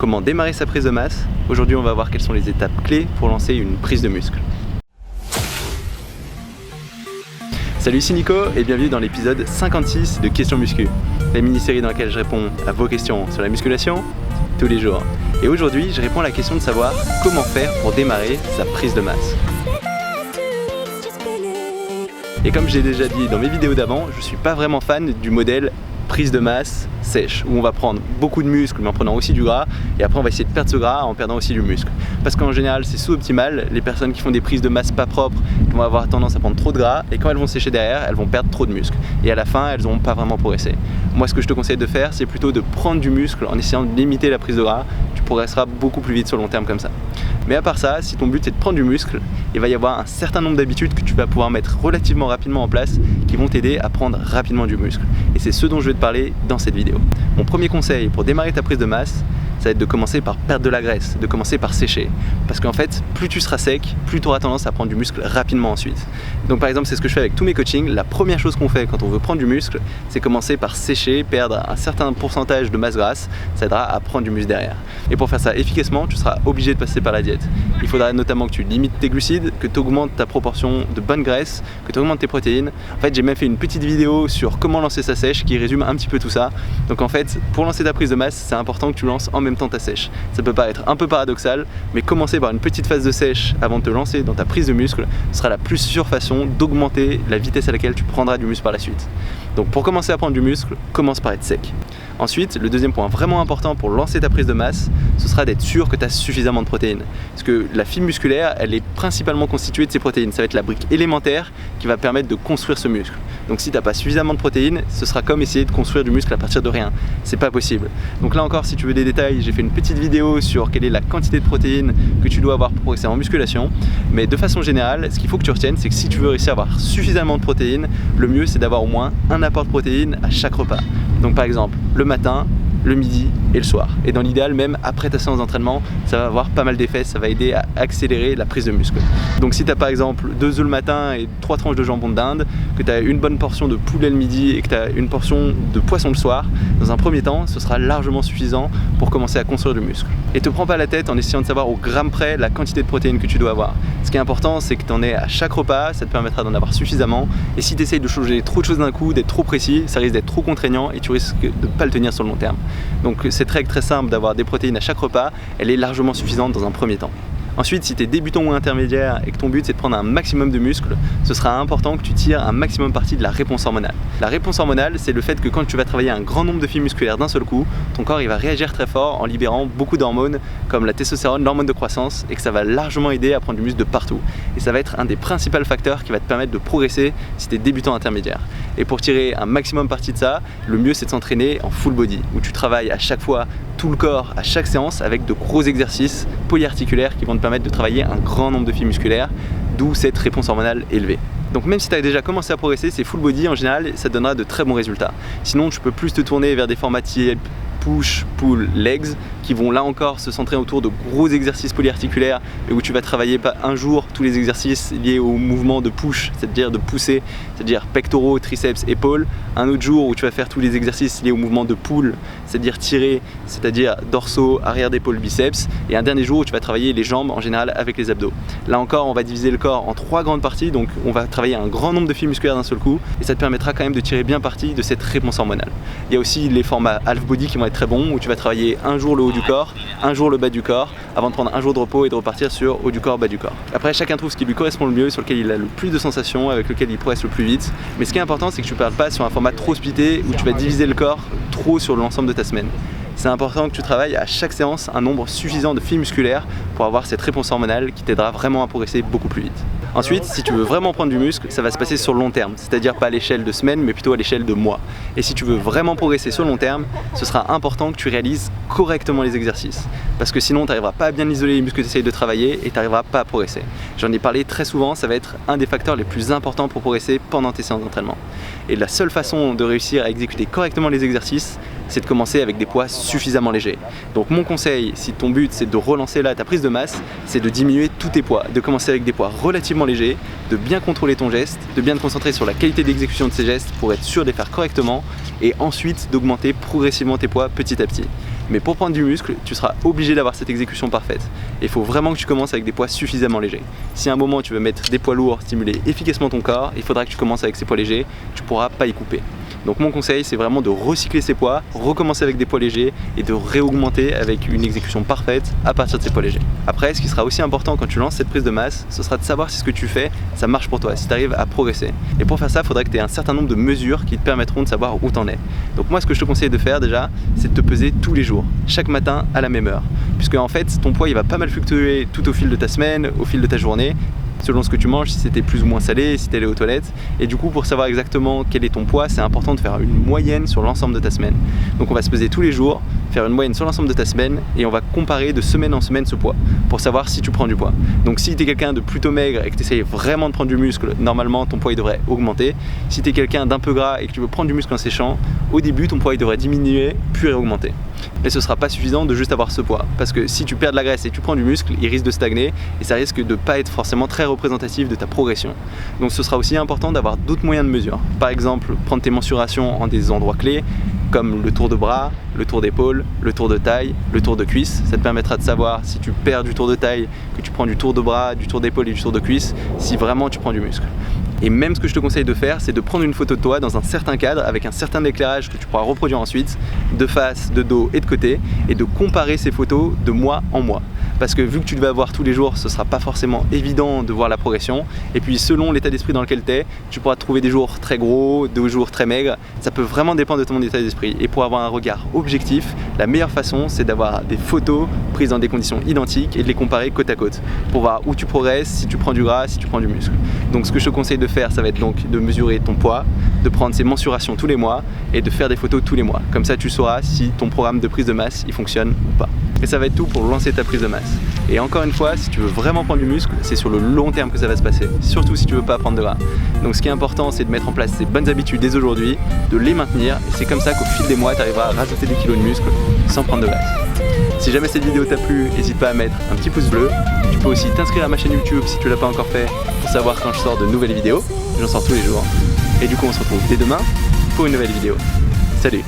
comment démarrer sa prise de masse. Aujourd'hui on va voir quelles sont les étapes clés pour lancer une prise de muscle. Salut, ici Nico et bienvenue dans l'épisode 56 de Questions Muscu, la mini-série dans laquelle je réponds à vos questions sur la musculation tous les jours. Et aujourd'hui je réponds à la question de savoir comment faire pour démarrer sa prise de masse. Et comme j'ai déjà dit dans mes vidéos d'avant, je suis pas vraiment fan du modèle prise de masse sèche, où on va prendre beaucoup de muscles mais en prenant aussi du gras, et après on va essayer de perdre ce gras en perdant aussi du muscle. Parce qu'en général c'est sous-optimal, les personnes qui font des prises de masse pas propres vont avoir tendance à prendre trop de gras, et quand elles vont sécher derrière, elles vont perdre trop de muscles. Et à la fin, elles n'ont pas vraiment progressé. Moi ce que je te conseille de faire, c'est plutôt de prendre du muscle en essayant de limiter la prise de gras, tu progresseras beaucoup plus vite sur le long terme comme ça. Mais à part ça, si ton but c'est de prendre du muscle, il va y avoir un certain nombre d'habitudes que tu vas pouvoir mettre relativement rapidement en place qui vont t'aider à prendre rapidement du muscle. Et c'est ce dont je vais te parler dans cette vidéo. Mon premier conseil pour démarrer ta prise de masse, ça va être de commencer par perdre de la graisse, de commencer par sécher. Parce qu'en fait, plus tu seras sec, plus tu auras tendance à prendre du muscle rapidement ensuite. Donc par exemple, c'est ce que je fais avec tous mes coachings. La première chose qu'on fait quand on veut prendre du muscle, c'est commencer par sécher, perdre un certain pourcentage de masse grasse. Ça aidera à prendre du muscle derrière. Et pour faire ça efficacement, tu seras obligé de passer par la diète. Il faudra notamment que tu limites tes glucides, que tu augmentes ta proportion de bonne graisse, que tu augmentes tes protéines. En fait, j'ai même fait une petite vidéo sur comment lancer sa sèche qui résume un petit peu tout ça. Donc en fait, pour lancer ta prise de masse, c'est important que tu lances en même temps ta sèche. Ça peut paraître un peu paradoxal, mais commencer par une petite phase de sèche avant de te lancer dans ta prise de muscle sera la plus sûre façon d'augmenter la vitesse à laquelle tu prendras du muscle par la suite. Donc pour commencer à prendre du muscle, commence par être sec. Ensuite, le deuxième point vraiment important pour lancer ta prise de masse, ce sera d'être sûr que tu as suffisamment de protéines. Parce que la fibre musculaire, elle est principalement constituée de ces protéines. Ça va être la brique élémentaire qui va permettre de construire ce muscle. Donc si tu n'as pas suffisamment de protéines, ce sera comme essayer de construire du muscle à partir de rien. C'est pas possible. Donc là encore, si tu veux des détails, j'ai fait une petite vidéo sur quelle est la quantité de protéines que tu dois avoir pour progresser en musculation. Mais de façon générale, ce qu'il faut que tu retiennes, c'est que si tu veux réussir à avoir suffisamment de protéines, le mieux c'est d'avoir au moins un apport de protéines à chaque repas. Donc par exemple, le matin, le midi et le soir. Et dans l'idéal, même après ta séance d'entraînement, ça va avoir pas mal d'effets, ça va aider à accélérer la prise de muscle. Donc si tu as par exemple 2 œufs le matin et 3 tranches de jambon d'Inde, que tu as une bonne portion de poulet le midi et que tu as une portion de poisson le soir, dans un premier temps, ce sera largement suffisant pour commencer à construire du muscle. Et te prends pas la tête en essayant de savoir au gramme près la quantité de protéines que tu dois avoir. Ce qui est important, c'est que tu en aies à chaque repas, ça te permettra d'en avoir suffisamment. Et si tu essayes de changer trop de choses d'un coup, d'être trop précis, ça risque d'être trop contraignant et tu risques de ne pas le tenir sur le long terme. Donc cette règle très simple d'avoir des protéines à chaque repas, elle est largement suffisante dans un premier temps. Ensuite, si tu es débutant ou intermédiaire et que ton but c'est de prendre un maximum de muscles, ce sera important que tu tires un maximum parti de la réponse hormonale. La réponse hormonale, c'est le fait que quand tu vas travailler un grand nombre de fibres musculaires d'un seul coup, ton corps il va réagir très fort en libérant beaucoup d'hormones comme la testostérone, l'hormone de croissance, et que ça va largement aider à prendre du muscle de partout. Et ça va être un des principaux facteurs qui va te permettre de progresser si tu es débutant intermédiaire. Et pour tirer un maximum parti de ça, le mieux c'est de s'entraîner en full body, où tu travailles à chaque fois tout le corps à chaque séance avec de gros exercices polyarticulaires qui vont te permettre de travailler un grand nombre de fibres musculaires, d'où cette réponse hormonale élevée. Donc même si tu as déjà commencé à progresser, c'est full body en général, ça te donnera de très bons résultats. Sinon tu peux plus te tourner vers des formats type push, pull, legs qui vont là encore se centrer autour de gros exercices polyarticulaires et où tu vas travailler pas un jour tous les exercices liés au mouvement de push, c'est-à-dire de pousser, c'est-à-dire pectoraux, triceps, épaules. Un autre jour où tu vas faire tous les exercices liés au mouvement de pull, c'est-à-dire tirer, c'est-à-dire dorsaux, arrière d'épaule, biceps. Et un dernier jour où tu vas travailler les jambes en général avec les abdos. Là encore, on va diviser le corps en 3 grandes parties, donc on va travailler un grand nombre de fibres musculaires d'un seul coup et ça te permettra quand même de tirer bien parti de cette réponse hormonale. Il y a aussi les formats half body qui vont être très bons, où tu vas travailler un jour le haut du corps, un jour le bas du corps, avant de prendre un jour de repos et de repartir sur haut du corps, bas du corps. Après, chacun trouve ce qui lui correspond le mieux, sur lequel il a le plus de sensations, avec lequel il progresse le plus vite. Mais ce qui est important, c'est que tu ne parles pas sur un format trop splitté, où tu vas diviser le corps trop sur l'ensemble de ta semaine. C'est important que tu travailles à chaque séance un nombre suffisant de fibres musculaires pour avoir cette réponse hormonale qui t'aidera vraiment à progresser beaucoup plus vite. Ensuite, si tu veux vraiment prendre du muscle, ça va se passer sur le long terme, c'est-à-dire pas à l'échelle de semaines, mais plutôt à l'échelle de mois. Et si tu veux vraiment progresser sur le long terme, ce sera important que tu réalises correctement les exercices. Parce que sinon, tu n'arriveras pas à bien isoler les muscles que tu essayes de travailler et tu n'arriveras pas à progresser. J'en ai parlé très souvent, ça va être un des facteurs les plus importants pour progresser pendant tes séances d'entraînement. Et la seule façon de réussir à exécuter correctement les exercices, c'est de commencer avec des poids suffisamment légers. Donc mon conseil, si ton but c'est de relancer là ta prise de masse, c'est de diminuer tous tes poids, de commencer avec des poids relativement légers, de bien contrôler ton geste, de bien te concentrer sur la qualité d'exécution de ces gestes pour être sûr de les faire correctement et ensuite d'augmenter progressivement tes poids petit à petit. Mais pour prendre du muscle, tu seras obligé d'avoir cette exécution parfaite. Et il faut vraiment que tu commences avec des poids suffisamment légers. Si à un moment tu veux mettre des poids lourds, stimuler efficacement ton corps, il faudra que tu commences avec ces poids légers, tu ne pourras pas y couper. Donc mon conseil, c'est vraiment de recycler ces poids, recommencer avec des poids légers et de réaugmenter avec une exécution parfaite à partir de ces poids légers. Après, ce qui sera aussi important quand tu lances cette prise de masse, ce sera de savoir si ce que tu fais, ça marche pour toi, si tu arrives à progresser. Et pour faire ça, il faudrait que tu aies un certain nombre de mesures qui te permettront de savoir où tu en es. Donc moi, ce que je te conseille de faire déjà, c'est de te peser tous les jours, chaque matin à la même heure. Puisque en fait, ton poids, il va pas mal fluctuer tout au fil de ta semaine, au fil de ta journée, selon ce que tu manges, si c'était plus ou moins salé, si tu allé aux toilettes. Et du coup, pour savoir exactement quel est ton poids, c'est important de faire une moyenne sur l'ensemble de ta semaine. Donc on va se peser tous les jours, faire une moyenne sur l'ensemble de ta semaine et on va comparer de semaine en semaine ce poids pour savoir si tu prends du poids. Donc si tu es quelqu'un de plutôt maigre et que tu essayes vraiment de prendre du muscle, normalement ton poids il devrait augmenter. Si tu es quelqu'un d'un peu gras et que tu veux prendre du muscle en séchant, au début ton poids il devrait diminuer puis augmenter. Mais ce ne sera pas suffisant de juste avoir ce poids parce que si tu perds de la graisse et que tu prends du muscle, il risque de stagner et ça risque de ne pas être forcément très représentatif de ta progression. Donc ce sera aussi important d'avoir d'autres moyens de mesure. Par exemple, prendre tes mensurations en des endroits clés comme le tour de bras, le tour d'épaule, le tour de taille, le tour de cuisse. Ça te permettra de savoir si tu perds du tour de taille, que tu prends du tour de bras, du tour d'épaule et du tour de cuisse, si vraiment tu prends du muscle. Et même ce que je te conseille de faire, c'est de prendre une photo de toi dans un certain cadre avec un certain éclairage que tu pourras reproduire ensuite, de face, de dos et de côté, et de comparer ces photos de mois en mois. Parce que vu que tu vas voir tous les jours, ce ne sera pas forcément évident de voir la progression. Et puis selon l'état d'esprit dans lequel tu es, tu pourras trouver des jours très gros, des jours très maigres. Ça peut vraiment dépendre de ton état d'esprit. Et pour avoir un regard objectif, la meilleure façon, c'est d'avoir des photos prises dans des conditions identiques et de les comparer côte à côte pour voir où tu progresses, si tu prends du gras, si tu prends du muscle. Donc ce que je te conseille de faire, ça va être donc de mesurer ton poids, de prendre ces mensurations tous les mois et de faire des photos tous les mois. Comme ça, tu sauras si ton programme de prise de masse il fonctionne ou pas. Et ça va être tout pour lancer ta prise de masse. Et encore une fois, si tu veux vraiment prendre du muscle, c'est sur le long terme que ça va se passer, surtout si tu veux pas prendre de gras. Donc ce qui est important, c'est de mettre en place ces bonnes habitudes dès aujourd'hui, de les maintenir, et c'est comme ça qu'au fil des mois, tu arriveras à rajouter des kilos de muscle sans prendre de graisse. Si jamais cette vidéo t'a plu, n'hésite pas à mettre un petit pouce bleu. Tu peux aussi t'inscrire à ma chaîne YouTube si tu l'as pas encore fait, pour savoir quand je sors de nouvelles vidéos. J'en sors tous les jours. Et du coup, on se retrouve dès demain pour une nouvelle vidéo. Salut!